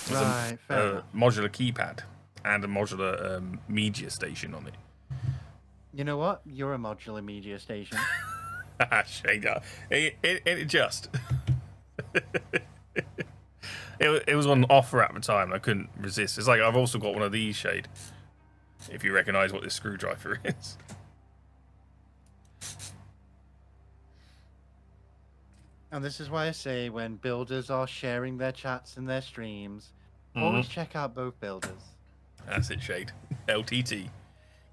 There's Right, fair enough. modular keypad and a modular media station on it. You know what? You're a modular media station. Shade, it just. it was on offer at the time, and I couldn't resist. It's like I've also got one of these, Shade. If you recognise what this screwdriver is. And this is why I say when builders are sharing their chats and their streams, always check out both builders. That's it, Shade. LTT.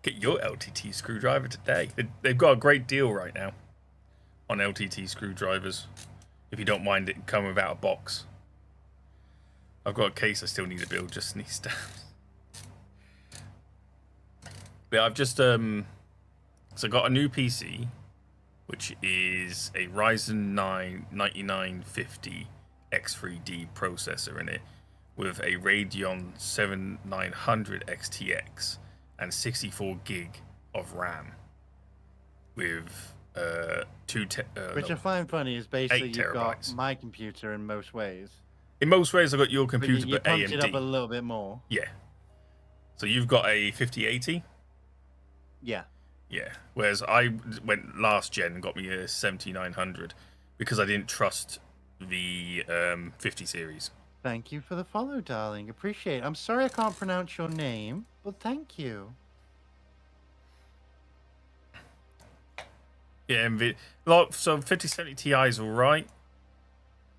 Get your LTT screwdriver today. They've got a great deal right now on LTT screwdrivers. If you don't mind it coming without a box. I've got a case I still need to build, just need stamps. But I've just so I got a new PC, which is a Ryzen 9 9950 X3D processor in it, with a Radeon 7900 XTX and 64 gig of RAM, with which I find funny is basically you've terabytes. got my computer in most ways. In most ways, I've got your computer, you but pumped AMD. it up a little bit more. Yeah. So you've got a 5080. Yeah. Yeah. Whereas I went last gen and got me a 7900 because I didn't trust the 50 series. Thank you for the follow, darling. Appreciate it. I'm sorry I can't pronounce your name, but thank you. Yeah, so 5070 Ti is alright,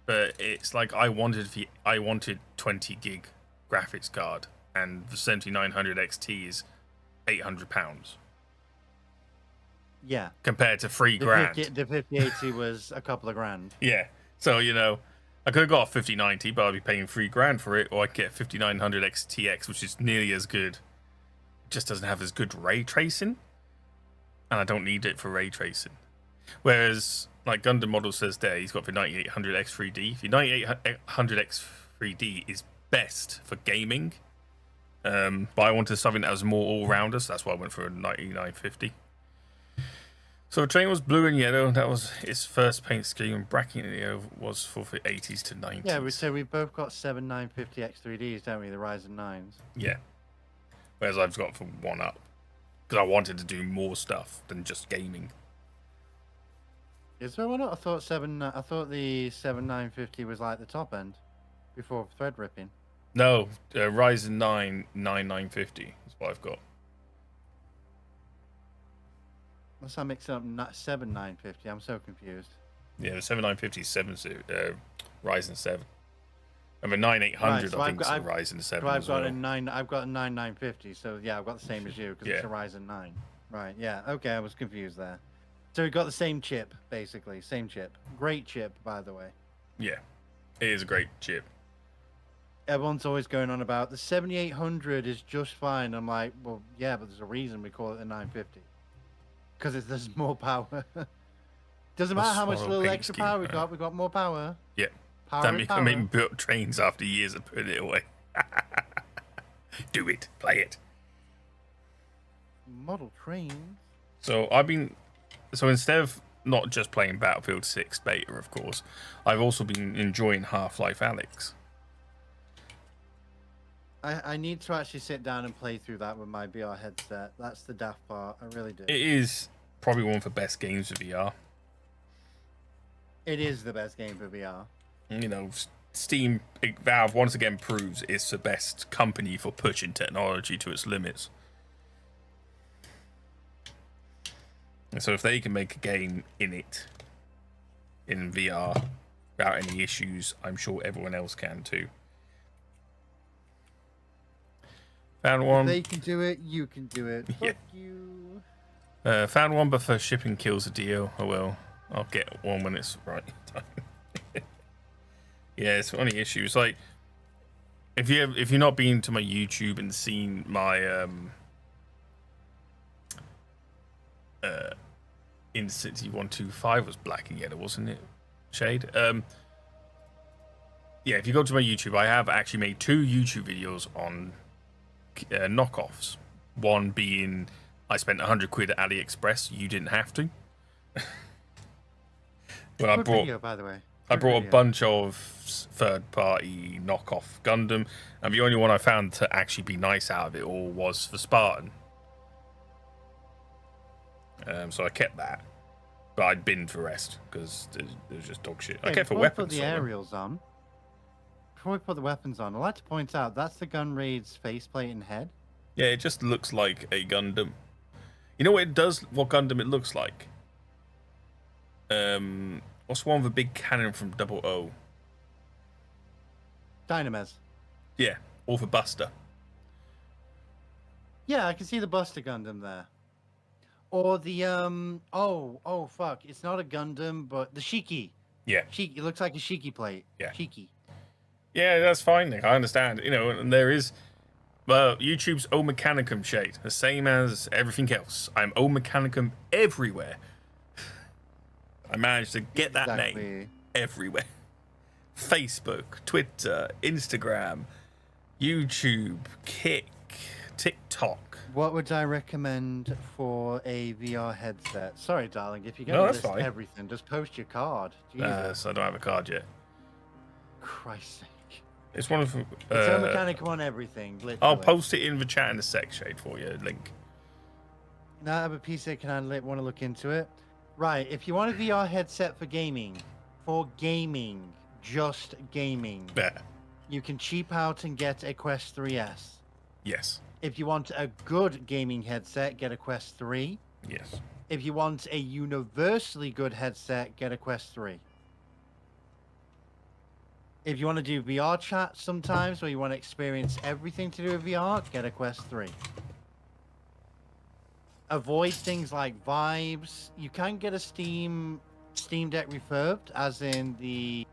but it's like I wanted 20 gig graphics card, and the 7900 XT is £800 Yeah. compared to £3,000. The 5080 was a couple of grand. Yeah, so I could have got a 5090, but I'd be paying £3,000 for it, or I could get a 5900 XTX, which is nearly as good. It just doesn't have as good ray tracing, and I don't need it for ray tracing. Whereas, like Gundam Model says there, he's got the 9800 X3D. The 9800 X3D is best for gaming, but I wanted something that was more all-rounder, so that's why I went for a 9950. So the train was blue and yellow. That was its first paint scheme, and black and yellow was for the 80s to 90s. Yeah, so we both got 7950 X3Ds, don't we? The Ryzen 9s. Yeah. Whereas I've got for one up, because I wanted to do more stuff than just gaming. Is there one? I thought the 7950 was like the top end before thread ripping. No, Ryzen 9 9950 is what I've got. Unless I mix up 7950, I'm so confused. Yeah, the 7950 is Ryzen 7, and the 9800 I think is a Ryzen 7. I've got a 9950, so yeah, I've got the same as you because it's a Ryzen 9. Right? Yeah. Okay, I was confused there. So we got the same chip, basically, same chip. Great chip, by the way. Yeah, it is a great chip. Everyone's always going on about the 7800 is just fine. I'm like, well, yeah, but there's a reason we call it the 950. Because there's more power. Doesn't matter how much little extra power we got. We got more power. Yeah. Power. I mean, built trains after years of putting it away. Do it. Play it. Model trains. So instead of not just playing Battlefield 6 beta, of course, I've also been enjoying Half-Life Alyx. I need to actually sit down and play through that with my VR headset. That's the daft part. I really do. It is probably one of the best games for VR. It is the best game for VR. Steam, Valve once again proves it's the best company for pushing technology to its limits. And so if they can make a game in VR without any issues, I'm sure everyone else can too. Found one. If they can do it, you can do it. Yeah. Fuck you. Found one, but first shipping kills the deal. Oh well, I'll get one when it's right time. Yeah, it's only issues. Like, if you're not been to my YouTube and seen my in City 125 was black and yellow, wasn't it? Shade. Yeah, if you go to my YouTube, I have actually made 2 YouTube videos on knockoffs. One being I spent 100 quid at AliExpress. You didn't have to. Good video, by the way. I brought a Really? bunch of third-party knockoff Gundam, and the only one I found to actually be nice out of it all was the Spartan. So I kept that, but I'd binned the rest because it was just dog shit. I kept the weapons. Put the aerials on. Before we put the weapons on, I'd like to point out that's the Gunraid's faceplate and head. Yeah, it just looks like a Gundam. You know what it does? What Gundam it looks like? What's one with the big cannon from 00? Dynamez. Yeah, or the Buster. Yeah, I can see the Buster Gundam there. Or the oh fuck, it's not a Gundam, but the Shiki. Yeah. Shiki, it looks like a Shiki plate. Yeah. Shiki. Yeah, that's fine, Nick. I understand. You know, and there is YouTube's Omechanicum shade, the same as everything else. I'm Omechanicum everywhere. I managed to get that name everywhere. Facebook, Twitter, Instagram, YouTube, Kick, TikTok. What would I recommend for a VR headset? Sorry, darling, if you're going to list everything, just post your card. So I don't have a card yet. Christ's sake. It's one of it's Omechanicum on everything. Literally. I'll post it in the chat in the sec shade for you, link. Now I have a PC, can I want to look into it? Right, if you want a VR headset for gaming, just gaming, you can cheap out and get a Quest 3S. Yes. If you want a good gaming headset, get a Quest 3. Yes. If you want a universally good headset, get a Quest 3. If you want to do VR chat sometimes, or you want to experience everything to do with VR, get a Quest 3. Avoid things like vibes. You can get a Steam Deck refurbed, as in the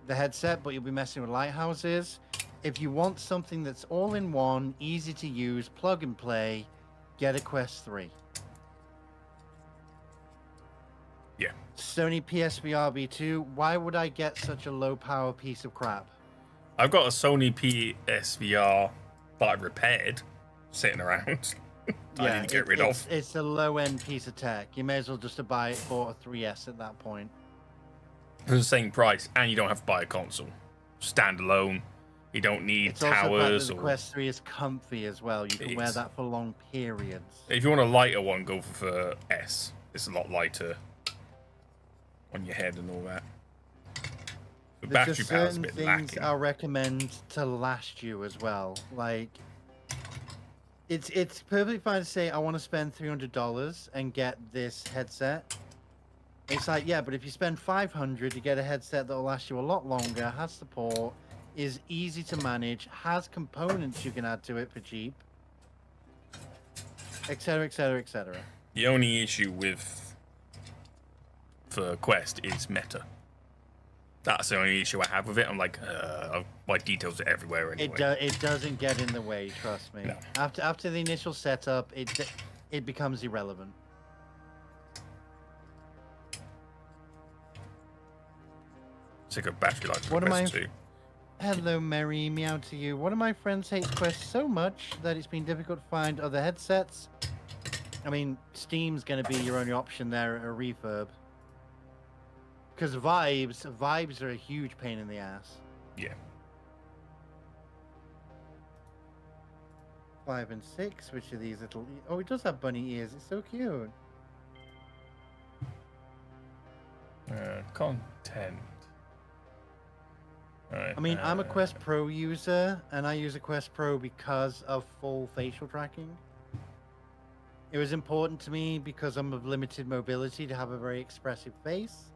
headset, but you'll be messing with lighthouses. If you want something that's all in one, easy to use, plug and play, get a Quest 3. Yeah. Sony PSVR V2. Why would I get such a low power piece of crap? I've got a Sony PSVR that I repaired, sitting around. I need to get rid of. It's a low end piece of tech. You may as well just buy it for a 3S at that point. For the same price, and you don't have to buy a console. Standalone. You don't need towers. The Quest 3 is comfy as well. You can wear that for long periods. If you want a lighter one, go for the S. It's a lot lighter on your head and all that. The battery power is a bit lacking. Things I'll recommend to last you as well. Like, it's perfectly fine to say I want to spend $300 and get this headset. It's like, yeah, but if you spend $500, you get a headset that will last you a lot longer, has support, is easy to manage, has components you can add to it for cheap, etc., etc., etc. The only issue for Quest is meta. That's the only issue I have with it. I'm like, my details are everywhere anyway. It doesn't get in the way, trust me. No. After the initial setup, it becomes irrelevant. Sick of battery life for Quest 2. Hello, Mary. Meow to you. One of my friends hates Quest so much that it's been difficult to find other headsets. I mean, Steam's going to be your only option there at a refurb. Because vibes are a huge pain in the ass. Yeah. 5 and 6, which are these little... Oh, it does have bunny ears. It's so cute. Content. Right, I mean, I'm a Quest Pro user, and I use a Quest Pro because of full facial tracking. It was important to me because I'm of limited mobility to have a very expressive face.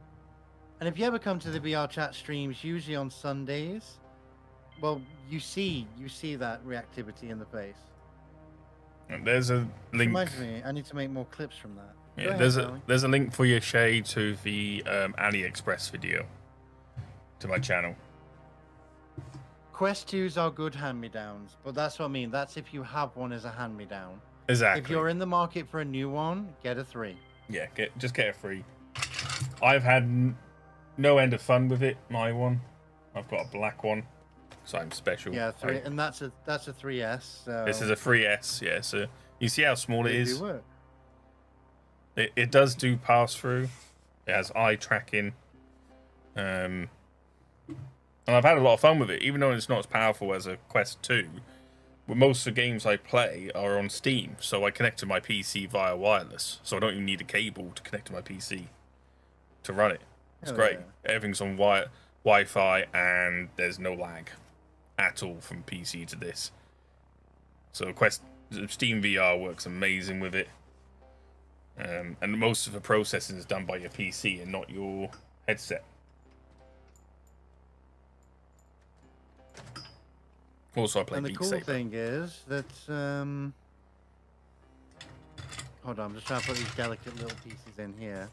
And if you ever come to the VR chat streams, usually on Sundays, well, you see that reactivity in the face. There's a link. Reminds me, I need to make more clips from that. Yeah, there's a link for your shade to the AliExpress video to my channel. Quest 2s are good hand-me-downs, but that's what I mean. That's if you have one as a hand-me-down. Exactly. If you're in the market for a new one, get a 3. Yeah, just get a 3. I've had no end of fun with it. My one, I've got a black one, so I'm special. Yeah, 3, and that's a 3S. So this is a 3S. Yeah, so you see how small it is. Do work. It does do pass through. It has eye tracking. And I've had a lot of fun with it, even though it's not as powerful as a Quest 2. But most of the games I play are on Steam, so I connect to my PC via wireless. So I don't even need a cable to connect to my PC to run it. It's great. Yeah. Everything's on Wi-Fi, and there's no lag at all from PC to this. So Steam VR works amazing with it. And most of the processing is done by your PC and not your headset. Also, I play Beat Saber. And the cool thing is that... hold on, I'm just trying to put these delicate little pieces in here.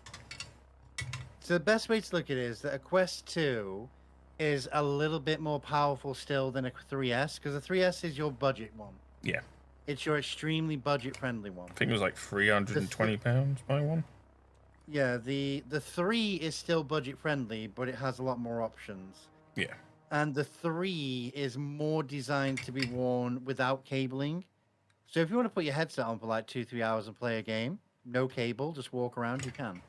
So the best way to look at it is that a Quest 2 is a little bit more powerful still than a 3S, because the 3S is your budget one. Yeah. It's your extremely budget-friendly one. I think it was like £320 my one. Yeah, the 3 is still budget-friendly, but it has a lot more options. Yeah. And the 3 is more designed to be worn without cabling. So if you want to put your headset on for like 2-3 hours and play a game, no cable, just walk around, you can.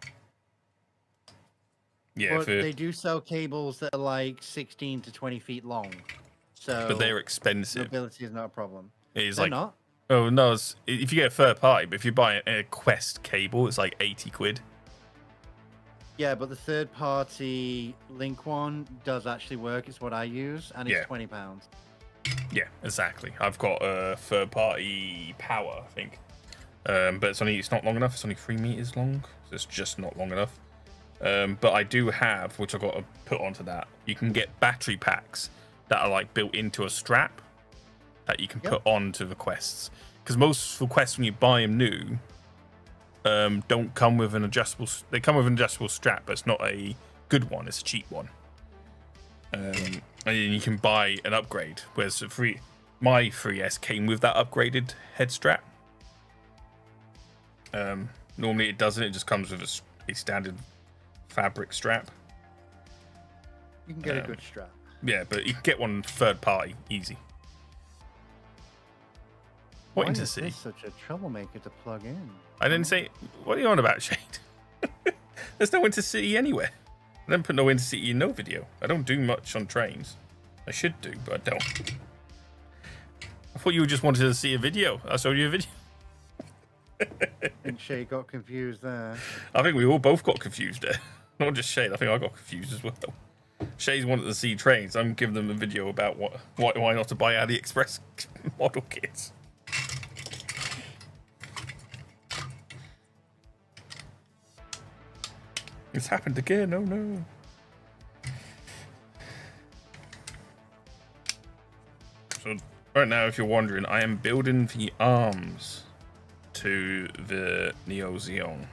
Yeah, but they do sell cables that are like 16 to 20 feet long. So but they're expensive. Mobility is not a problem. It's they're like not. Oh no! If you get a third party, but if you buy a Quest cable, it's like 80 quid. Yeah, but the third party Link one does actually work. It's what I use, and it's £20. Yeah, exactly. I've got a third party power, I think, but it's not long enough. It's only 3 meters long, so it's just not long enough. But I do have, which I've got to put onto that. You can get battery packs that are like built into a strap that you can put onto the Quests, because most of the Quests when you buy them new don't come with an adjustable. They come with an adjustable strap, but it's not a good one. It's a cheap one. And you can buy an upgrade. Whereas my 3S came with that upgraded head strap. Normally it doesn't. It just comes with a standard fabric strap. You can get a good strap. Yeah, but you can get one third party easy. Why is this such a troublemaker to plug in? I didn't say... What are you on about, Shade? There's no Intercity anywhere. I don't put no Intercity in no video. I don't do much on trains. I should do, but I don't. I thought you just wanted to see a video. I showed you a video. I think Shade got confused there. I think we all both got confused there. Not just Shade. I think I got confused as well. Shade's wanted to see trains. I'm giving them a video about why not to buy AliExpress model kits. It's happened again. Oh no. So right now, if you're wondering, I am building the arms to the Neo Zeong.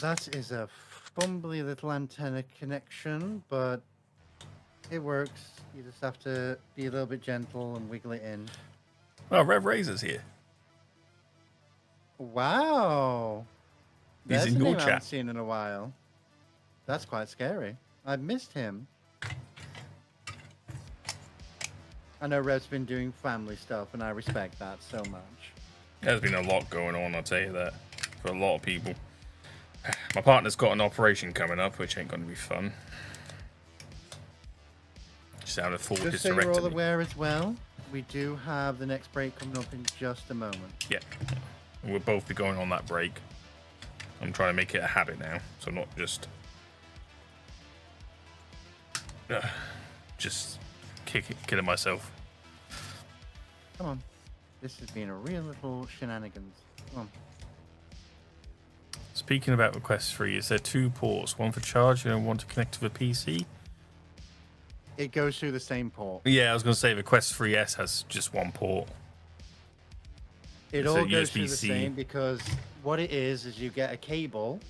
That is a fumbly little antenna connection, but it works. You just have to be a little bit gentle and wiggle it in. Oh, Rev Razor's here. Wow. He's in your chat. I haven't seen in a while. That's quite scary. I've missed him. I know Rev's been doing family stuff, and I respect that so much. There's been a lot going on, I'll tell you that, for a lot of people. My partner's got an operation coming up, which ain't going to be fun. Just having a full hysterectomy. Just so you're all aware as well, we do have the next break coming up in just a moment. Yeah. We'll both be going on that break. I'm trying to make it a habit now, so not just killing myself. Come on. This has been a real little shenanigans. Come on. Speaking about Request 3, is there 2 ports? One for charging and one to connect to the PC? It goes through the same port. Yeah, I was going to say the Quest 3S has just 1 port. It all goes through the same, because what it is you get a cable.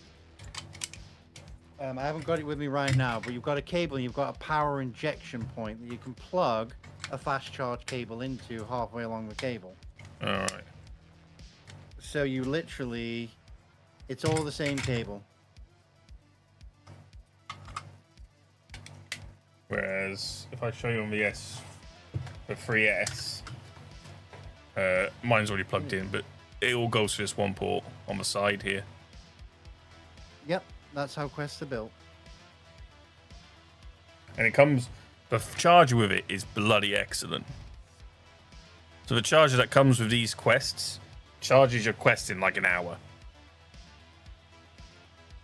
I haven't got it with me right now, but you've got a cable and you've got a power injection point that you can plug a fast charge cable into halfway along the cable. Alright. So you literally... It's all the same cable. Whereas, if I show you on the 3S, Mine's already plugged in, but it all goes to this one port on the side here. Yep, that's how quests are built. And it comes, the charger with it is bloody excellent. So the charger that comes with these quests charges your quest in like an hour.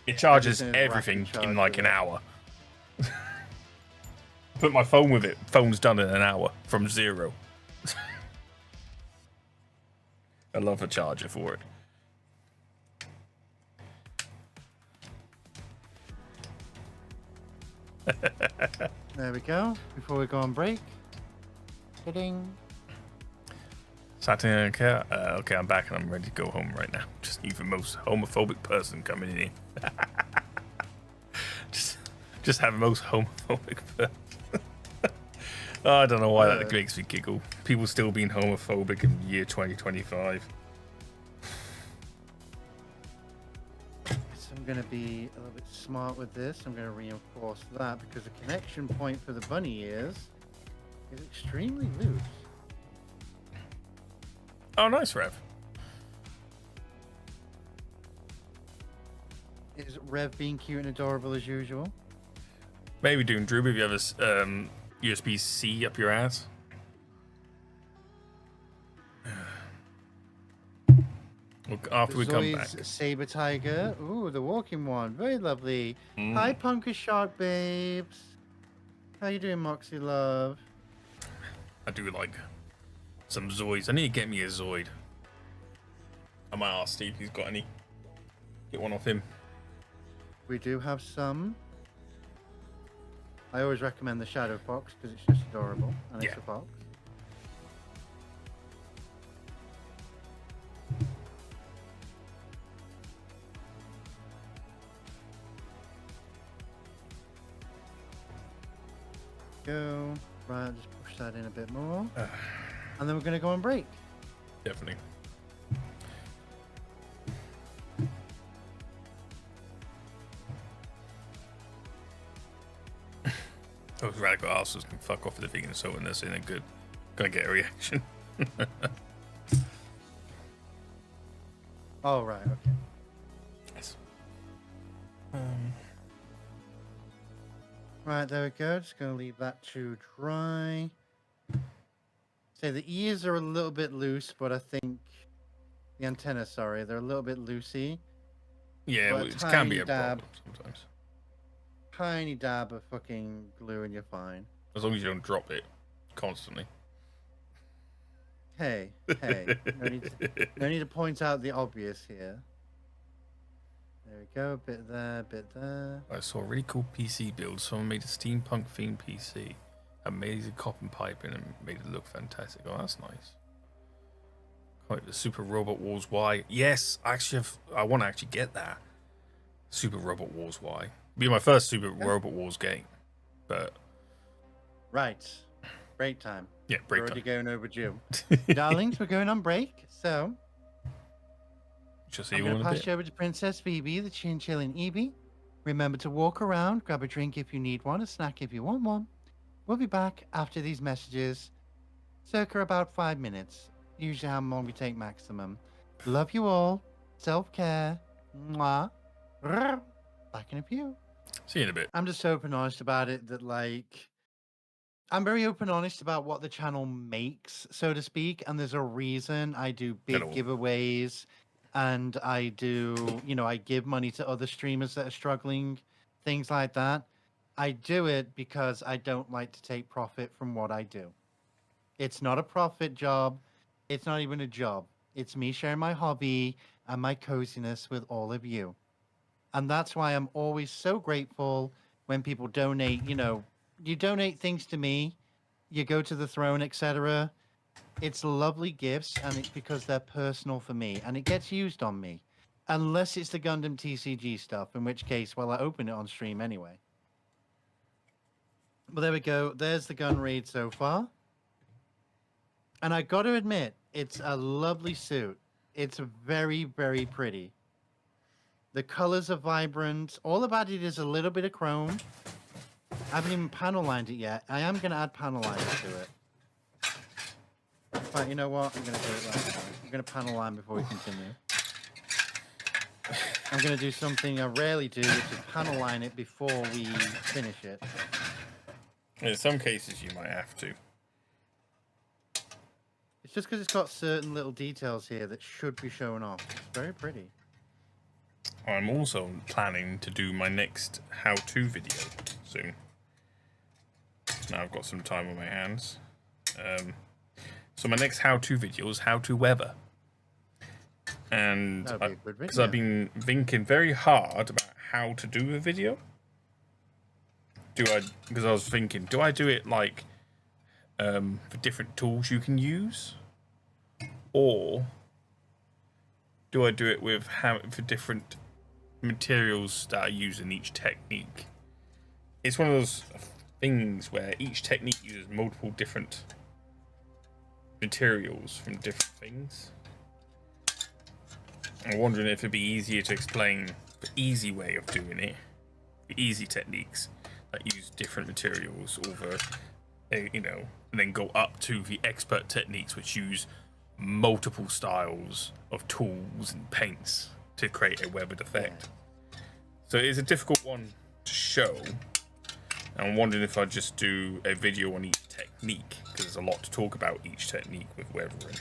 It charges everything in like an hour. Put my phone with it. Phone's done in an hour from 0. I love a charger for it. There we go. Before we go on break. Kidding. Saturday, okay. Okay, I'm back and I'm ready to go home right now. Just need the most homophobic person coming in here. just have the most homophobic person. Oh, I don't know why that makes me giggle. People still being homophobic in the year 2025. So I'm going to be a little bit smart with this. I'm going to reinforce that because the connection point for the bunny ears is extremely loose. Oh, nice, Rev. Is Rev being cute and adorable as usual? Maybe doing Drew if you have a USB-C up your ass. After we come back. Saber Tiger. Ooh, the walking one. Very lovely. Hi, Punker Shark babes. How you doing, Moxie Love? I do like some Zoids. I need to get me a Zoid. I might ask Steve if he's got any. Get one off him. We do have some. I always recommend the Shadow Fox because it's just adorable and it's a fox. Go. Right, just push that in a bit more. And then we're going to go on break. Definitely. Those radical assholes can fuck off with the vegan so when they're saying they're good. Gonna get a reaction. Oh, right, okay. Yes. Right, there we go. Just going to leave that to dry. So the ears are a little bit loose, but I think the antenna, sorry, they're a little bit loosey. Yeah, it can be a problem sometimes. Tiny dab of fucking glue and you're fine. As long as you don't drop it constantly. Hey, no need to point out the obvious here. There we go, bit there. I saw a really cool PC build. Someone made a steampunk themed PC. Amazing cotton piping and made it look fantastic. Oh, that's nice. Quite the Super Robot Wars Y. Yes, I want to actually get that. Super Robot Wars Y. Be my first Super Robot Wars game, but right, break time. Yeah, break we're time. Already going overdue, darlings. We're going on break, so just I'm going to pass you over to Princess Phoebe, the chin-chilling Evie. Remember to walk around, grab a drink if you need one, a snack if you want one. We'll be back after these messages, circa about 5 minutes. Usually how long we take maximum. Love you all. Self-care. Mwah. Back in a few. See you in a bit. I'm just open and honest about it that, like, I'm very open and honest about what the channel makes, so to speak, and there's a reason I do big giveaways and I do, I give money to other streamers that are struggling, things like that. I do it because I don't like to take profit from what I do. It's not a profit job. It's not even a job. It's me sharing my hobby and my coziness with all of you. And that's why I'm always so grateful when people donate. You donate things to me, you go to the throne, etc. It's lovely gifts, and it's because they're personal for me, and it gets used on me. Unless it's the Gundam TCG stuff, in which case, well, I open it on stream anyway. Well, there we go. There's the gun raid so far. And I got to admit, it's a lovely suit. It's very, very pretty. The colors are vibrant. All about it is a little bit of chrome. I haven't even panel lined it yet. I am going to add panel lines to it. fine. You know what? I'm going to do it right now. I'm going to panel line before we continue. I'm going to do something I rarely do, which is panel line it before we finish it. In some cases, you might have to. It's just because it's got certain little details here that should be shown off. It's very pretty. I'm also planning to do my next how-to video soon. Now I've got some time on my hands. So my next how-to video is how to weather. And because I've been thinking very hard about how to do a video. Because I was thinking, do I do it like for different tools you can use, or do I do it with for different materials that I use in each technique? It's one of those things where each technique uses multiple different materials from different things. I'm wondering if it'd be easier to explain the easy way of doing it, the easy techniques that use different materials over, you know, and then go up to the expert techniques which use multiple styles of tools and paints to create a weathered effect. So it is a difficult one to show. I'm wondering if I just do a video on each technique, because there's a lot to talk about each technique with weathering.